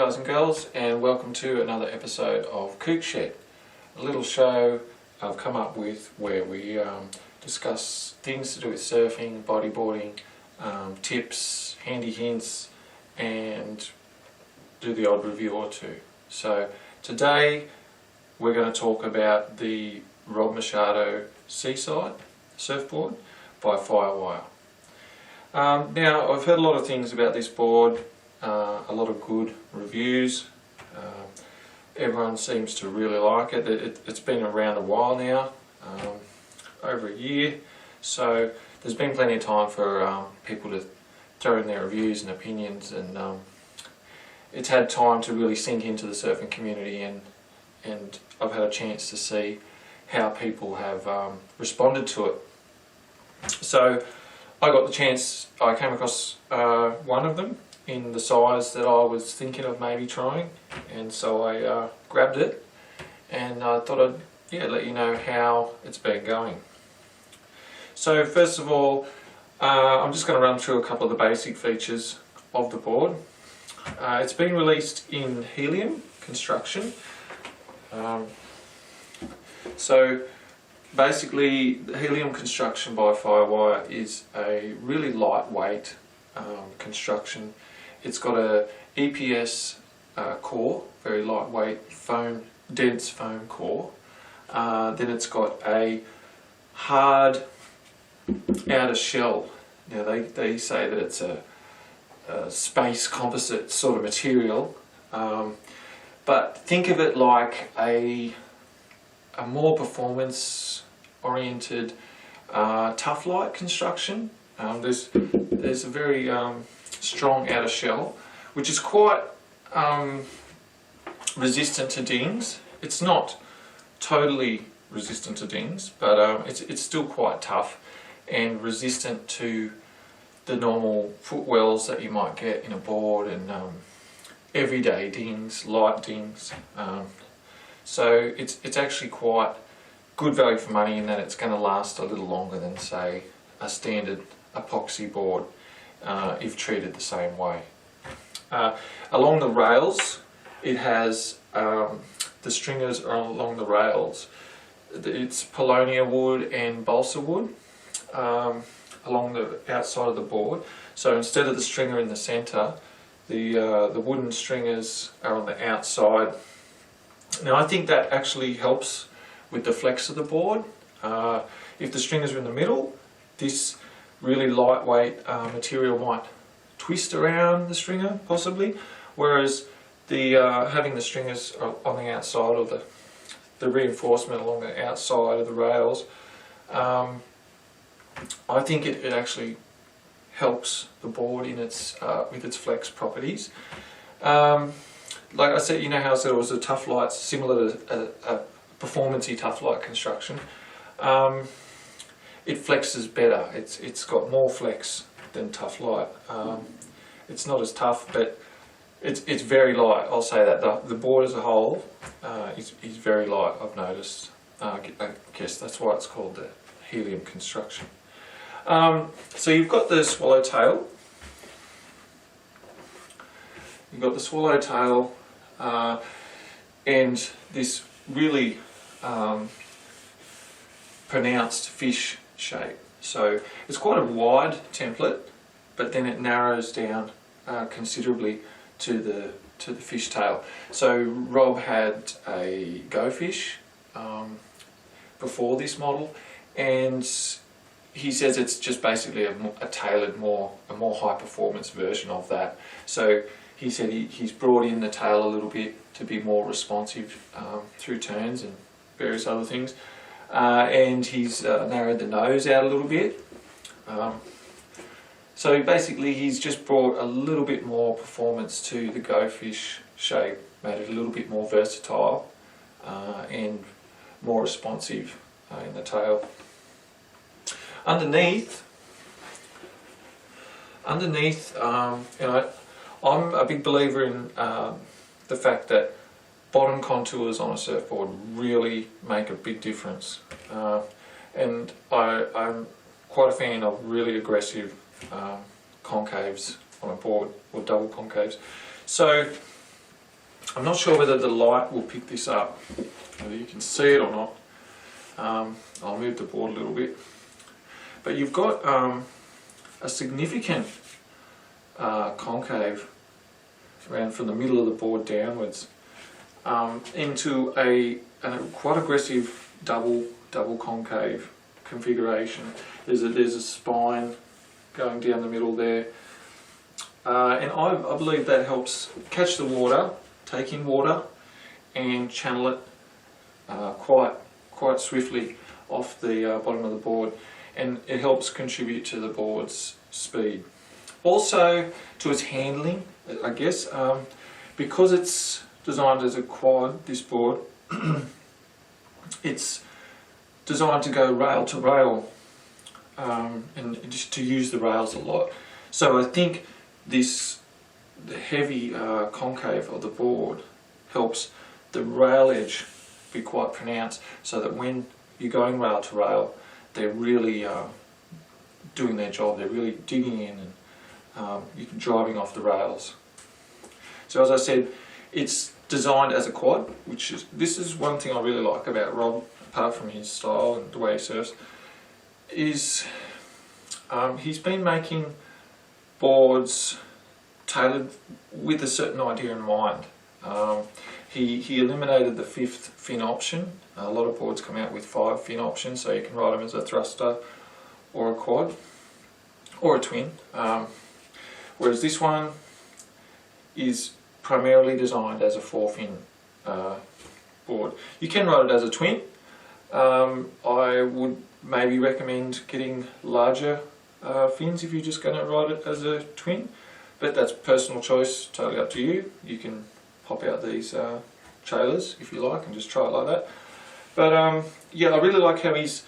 guys and girls, and welcome to another episode of Kook Shed, a little show I've come up with where we discuss things to do with surfing, bodyboarding, tips, handy hints, and do the odd review or two. So today we're going to talk about the Machado Seaside Surfboard by Firewire. Now, I've heard a lot of things about this board, a lot of good reviews. Everyone seems to really like it. It's been around a while now, over a year, so there's been plenty of time for people to throw in their reviews and opinions, and it's had time to really sink into the surfing community, and I've had a chance to see how people have responded to it. So I got the chance, I came across one of them in the size that I was thinking of maybe trying, and so I grabbed it, and I thought I'd let you know how it's been going. So first of all, I'm just going to run through a couple of the basic features of the board. It's been released in helium construction. So basically, the helium construction by Firewire is a really lightweight construction. It's got a EPS core, very lightweight dense foam core. Then it's got a hard outer shell. Now they say that it's a space composite sort of material, but think of it like a more performance oriented tough light construction. There's a very strong outer shell which is quite resistant to dings. It's not totally resistant to dings, but it's still quite tough and resistant to the normal footwells that you might get in a board, and everyday dings, light dings. So it's actually quite good value for money in that it's going to last a little longer than, say, a standard epoxy board if treated the same way. Along the rails, it has the stringers are along the rails. It's paulownia wood and balsa wood along the outside of the board. So instead of the stringer in the centre, the wooden stringers are on the outside. Now I think that actually helps with the flex of the board. If the stringers are in the middle, this really lightweight material might twist around the stringer possibly, whereas having the stringers on the outside, or the reinforcement along the outside of the rails, I think it actually helps the board in its with its flex properties. Like I said, you know how I said it was a tough light, similar to a performance-y tough light construction. It flexes better. It's got more flex than tough light. It's not as tough, but it's very light. I'll say that the board as a whole is very light. I've noticed. I guess that's why it's called the helium construction. So you've got the swallowtail. You've got the swallowtail and this really pronounced fish shape. So it's quite a wide template, but then it narrows down considerably to the fish tail. So Rob had a Go Fish before this model, and he says it's just basically a tailored, a more high performance version of that. So he said he's brought in the tail a little bit to be more responsive through turns and various other things, and he's narrowed the nose out a little bit. So basically he's just brought a little bit more performance to the Go Fish shape, made it a little bit more versatile and more responsive in the tail. Underneath, I'm a big believer in the fact that bottom contours on a surfboard really make a big difference, and I'm quite a fan of really aggressive concaves on a board, or double concaves. So I'm not sure whether the light will pick this up, whether you can see it or not. I'll move the board a little bit. But you've got a significant concave around from the middle of the board downwards into a quite aggressive double concave configuration. There's a spine going down the middle there, and I believe that helps catch the water, take in water, and channel it quite swiftly off the bottom of the board, and it helps contribute to the board's speed. Also to its handling, I guess, because it's designed as a quad, this board, it's designed to go rail to rail, and just to use the rails a lot. So I think the heavy concave of the board helps the rail edge be quite pronounced, so that when you're going rail to rail, they're really doing their job. They're really digging in, and you're driving off the rails. So as I said, it's designed as a quad, this is one thing I really like about Rob, apart from his style and the way he surfs, is he's been making boards tailored with a certain idea in mind. He eliminated the 5th fin option. A lot of boards come out with 5 fin options, so you can ride them as a thruster or a quad or a twin. Whereas this one is primarily designed as a 4-fin board. You can ride it as a twin. I would maybe recommend getting larger fins if you're just going to ride it as a twin, but that's personal choice, totally up to you. You can pop out these trailers if you like and just try it like that. But yeah, I really like how he's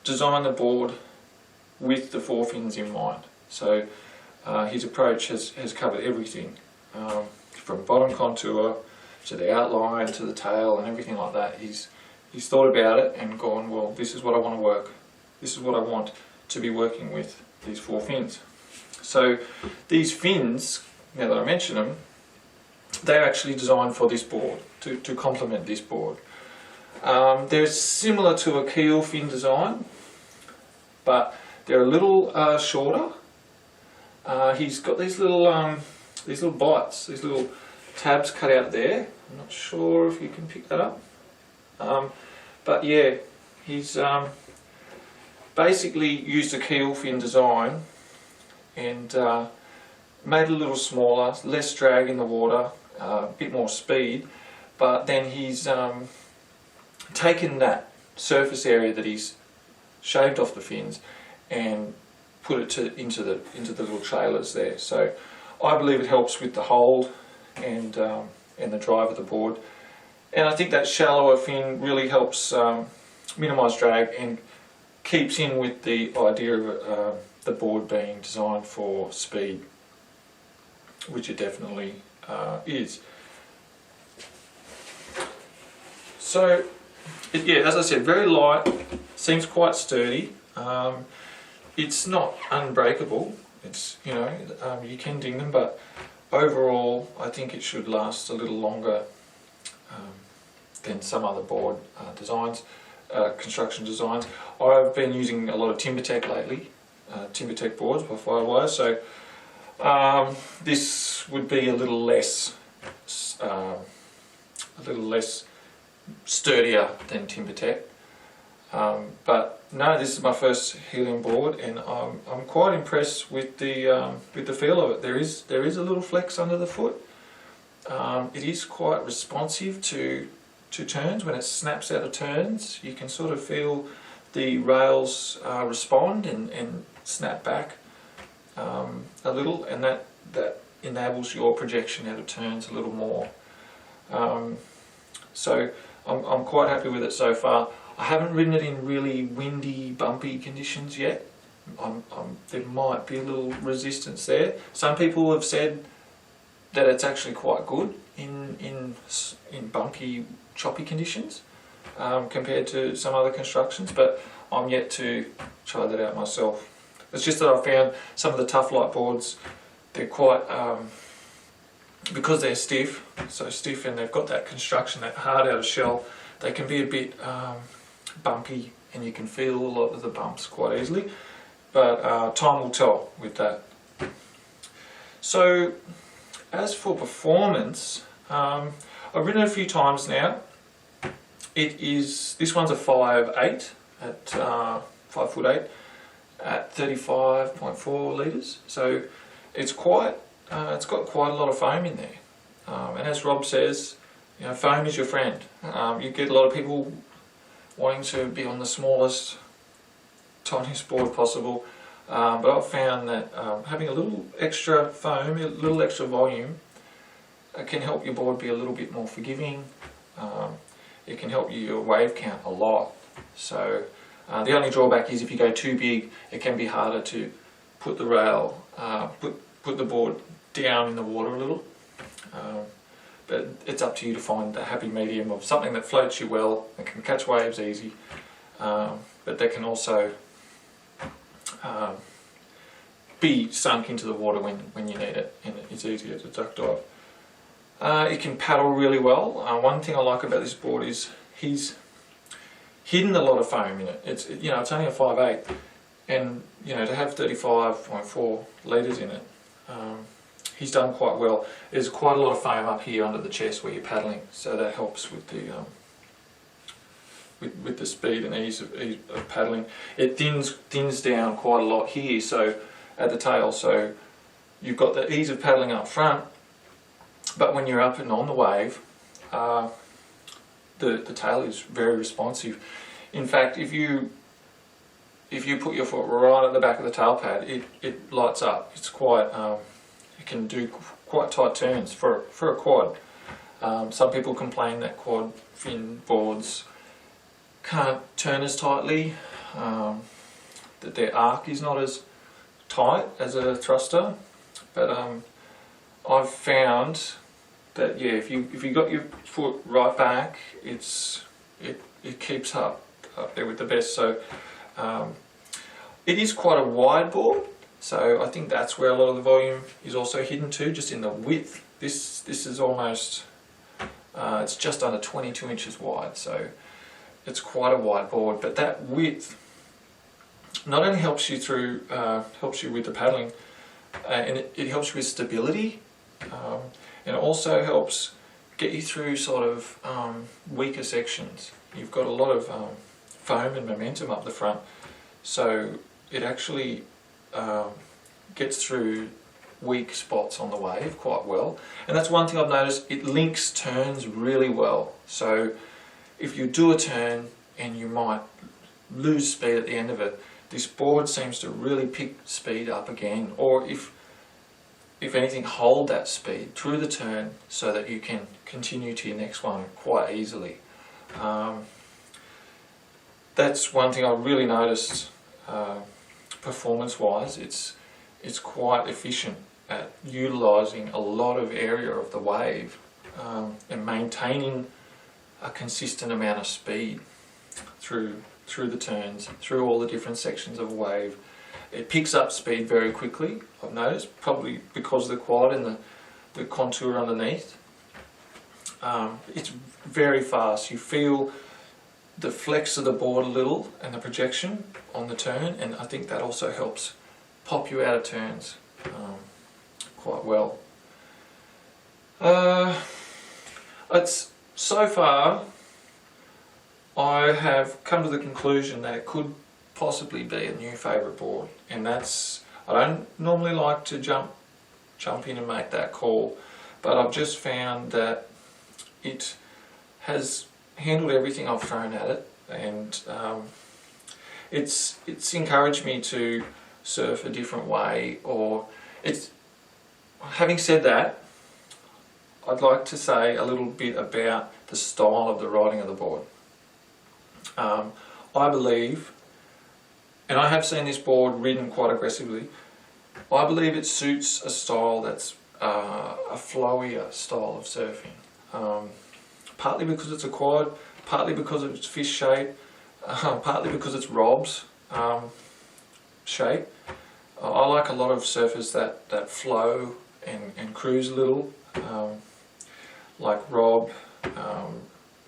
designed the board with the 4 fins in mind. So his approach has covered everything, from bottom contour to the outline to the tail and everything like that. He's thought about it and gone, well, this is what I want to work. This is what I want to be working with, these 4 fins. So these fins, now that I mention them, they're actually designed for this board, to complement this board. They're similar to a keel fin design, but they're a little shorter. He's got these little bites, these little tabs cut out there. I'm not sure if you can pick that up. But yeah, he's basically used a keel fin design and made it a little smaller, less drag in the water, a bit more speed, but then he's taken that surface area that he's shaved off the fins and put it into the little trailers there. So I believe it helps with the hold and the drive of the board. And I think that shallower fin really helps minimise drag and keeps in with the idea of the board being designed for speed, which it definitely is. So, yeah, as I said, very light, seems quite sturdy. It's not unbreakable. It's, you know, you can ding them, but overall I think it should last a little longer than some other board designs, construction designs. I've been using a lot of TimberTech lately, TimberTech boards by Firewire, so this would be a little less sturdier than TimberTech. But no, this is my first helium board, and I'm quite impressed with the feel of it. There is a little flex under the foot. It is quite responsive to turns. When it snaps out of turns, you can sort of feel the rails respond and snap back a little, and that enables your projection out of turns a little more. So I'm quite happy with it so far. I haven't ridden it in really windy, bumpy conditions yet. There might be a little resistance there. Some people have said that it's actually quite good in bumpy, choppy conditions compared to some other constructions, but I'm yet to try that out myself. It's just that I found some of the tough light boards, they're quite because they're stiff, so stiff, and they've got that construction, that hard outer shell, they can be a bit bumpy, and you can feel a lot of the bumps quite easily, but time will tell with that. So as for performance, I've ridden it a few times now. This one's a 5'8" at 5'8" at 35.4 litres, so it's got quite a lot of foam in there, and as Rob says, you know, foam is your friend. You get a lot of people wanting to be on the smallest, tiniest board possible, but I've found that having a little extra foam, a little extra volume, can help your board be a little bit more forgiving. It can help your wave count a lot. So the only drawback is if you go too big, it can be harder to put the rail, put the board down in the water a little. But it's up to you to find the happy medium of something that floats you well and can catch waves easy, but that can also be sunk into the water when you need it, and it's easier to duck dive. It can paddle really well. One thing I like about this board is he's hidden a lot of foam in it. It's only a 5'8", and to have 35.4 litres in it, he's done quite well. There's quite a lot of foam up here under the chest where you're paddling, so that helps with the with the speed and ease of paddling. It thins down quite a lot here, so at the tail, so you've got the ease of paddling up front, but when you're up and on the wave, the tail is very responsive. In fact, if you put your foot right at the back of the tail pad, it lights up. It's quite it can do quite tight turns for a quad. Some people complain that quad fin boards can't turn as tightly, that their arc is not as tight as a thruster, but I've found that if you got your foot right back, it keeps up there with the best. So it is quite a wide board, so I think that's where a lot of the volume is also hidden too, just in the width. This is almost it's just under 22 inches wide, so it's quite a wide board, but that width not only helps you with the paddling, and it helps you with stability, and it also helps get you through sort of weaker sections. You've got a lot of foam and momentum up the front, so it actually gets through weak spots on the wave quite well. And that's one thing I've noticed, it links turns really well. So if you do a turn and you might lose speed at the end of it, this board seems to really pick speed up again, or if anything, hold that speed through the turn so that you can continue to your next one quite easily. That's one thing I really noticed performance-wise. It's quite efficient at utilising a lot of area of the wave and maintaining a consistent amount of speed through the turns, through all the different sections of a wave. It picks up speed very quickly, I've noticed, probably because of the quad and the contour underneath. It's very fast. You feel the flex of the board a little and the projection on the turn, and I think that also helps pop you out of turns quite well. So far I have come to the conclusion that it could possibly be a new favourite board, and that's, I don't normally like to jump in and make that call, but I've just found that it has handled everything I've thrown at it, and it's encouraged me to surf a different way. Or having said that, I'd like to say a little bit about the style of the riding of the board. I believe, and I have seen this board ridden quite aggressively, I believe it suits a style that's a flowier style of surfing. Partly because it's a quad, partly because of its fish shape, partly because it's Rob's shape. I like a lot of surfers that flow and cruise a little. like Rob, Dave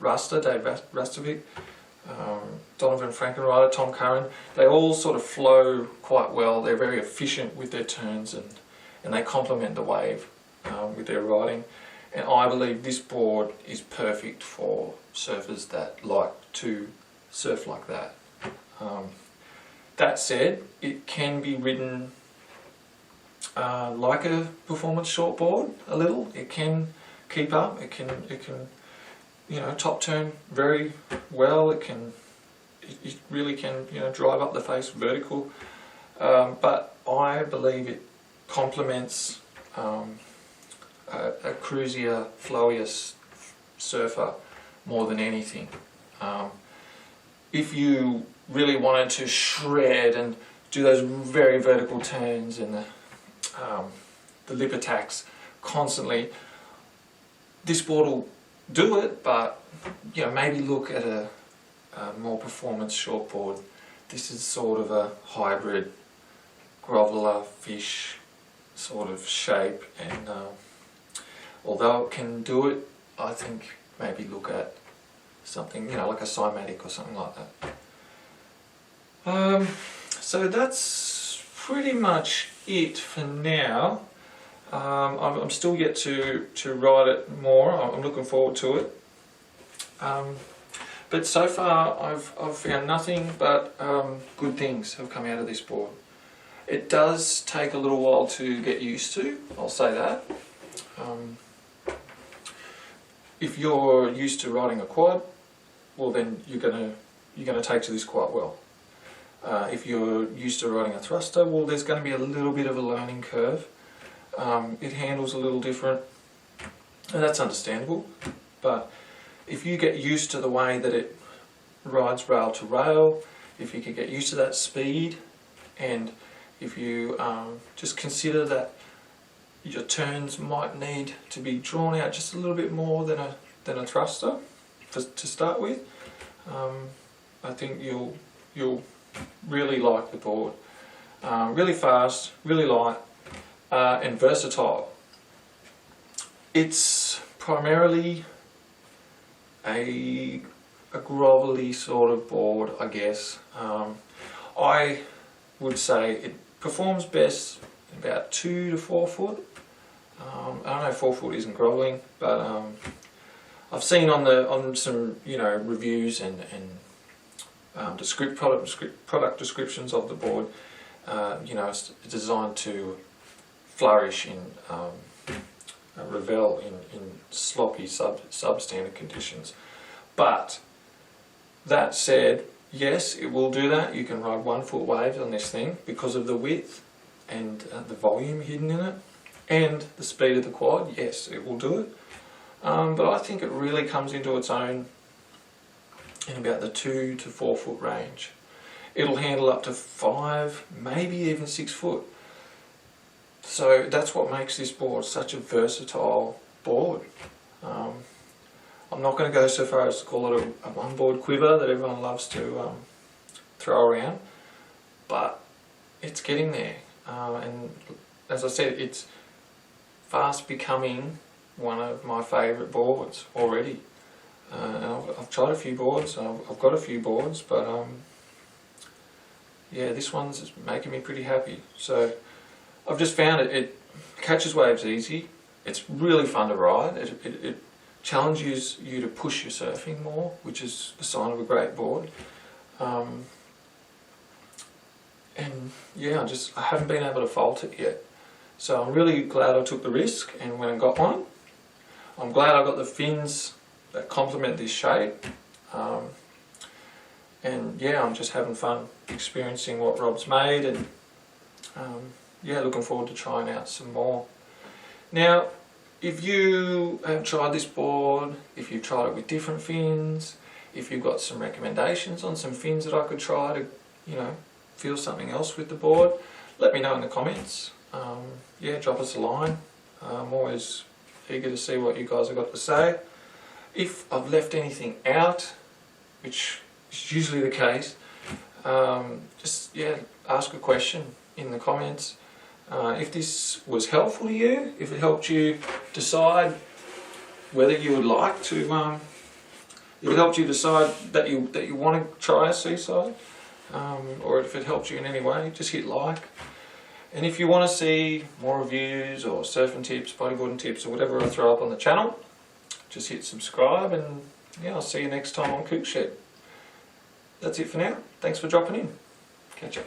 Rastovic, Donovan Frankenreiter, Tom Curran. They all sort of flow quite well. They're very efficient with their turns, and they complement the wave with their riding. And I believe this board is perfect for surfers that like to surf like that. That said, it can be ridden like a performance shortboard a little. It can keep up. It can top turn very well. It really can drive up the face vertical. But I believe it complements a cruisier, flowier surfer more than anything. If you really wanted to shred and do those very vertical turns and the lip attacks constantly, this board will do it, but maybe look at a more performance shortboard. This is sort of a hybrid groveler fish sort of shape, and although it can do it, I think maybe look at something like a Cymatic or something like that. So that's pretty much it for now. I'm still yet to ride it more. I'm looking forward to it. But so far I've found nothing but good things have come out of this board. It does take a little while to get used to, I'll say that. If you're used to riding a quad, well then you're gonna take to this quite well. If you're used to riding a thruster, well there's going to be a little bit of a learning curve. It handles a little different, and that's understandable. But if you get used to the way that it rides rail to rail, if you can get used to that speed, and if you just consider that your turns might need to be drawn out just a little bit more than a thruster to start with, I think you'll really like the board. Really fast, really light, and versatile. It's primarily a grovelly sort of board, I guess. I would say it performs best about 2 to 4 foot. I know 4 foot isn't groveling, but I've seen on some reviews and product descriptions of the board, it's designed to flourish in revel in sloppy substandard conditions. But that said, yes, it will do that. You can ride 1 foot waves on this thing because of the width and the volume hidden in it and the speed of the quad. Yes, it will do it. But I think it really comes into its own in about the 2 to 4 foot range. It'll handle up to 5, maybe even 6 foot. So that's what makes this board such a versatile board. I'm not going to go so far as to call it a one board quiver that everyone loves to throw around, but it's getting there. And as I said, it's fast becoming one of my favourite boards already. And I've tried a few boards, I've got a few boards, but yeah, this one's making me pretty happy. So I've just found it catches waves easy, it's really fun to ride, it challenges you to push your surfing more, which is a sign of a great board. And yeah, I haven't been able to fault it yet. So I'm really glad I took the risk and went and got one. I'm glad I got the fins that complement this shape. And yeah, I'm just having fun experiencing what Rob's made, and yeah, looking forward to trying out some more. Now, if you have tried this board, if you've tried it with different fins, if you've got some recommendations on some fins that I could try to, feel something else with the board, let me know in the comments. Yeah, drop us a line. I'm always eager to see what you guys have got to say. If I've left anything out, which is usually the case, just ask a question in the comments. If this was helpful to you, if it helped you decide whether you would like to, if it helped you decide that you want to try a Seaside, or if it helped you in any way, just hit like. And if you want to see more reviews or surfing tips, bodyboarding tips, or whatever I throw up on the channel, just hit subscribe, and yeah, I'll see you next time on Kook Shed. That's it for now. Thanks for dropping in. Catch ya.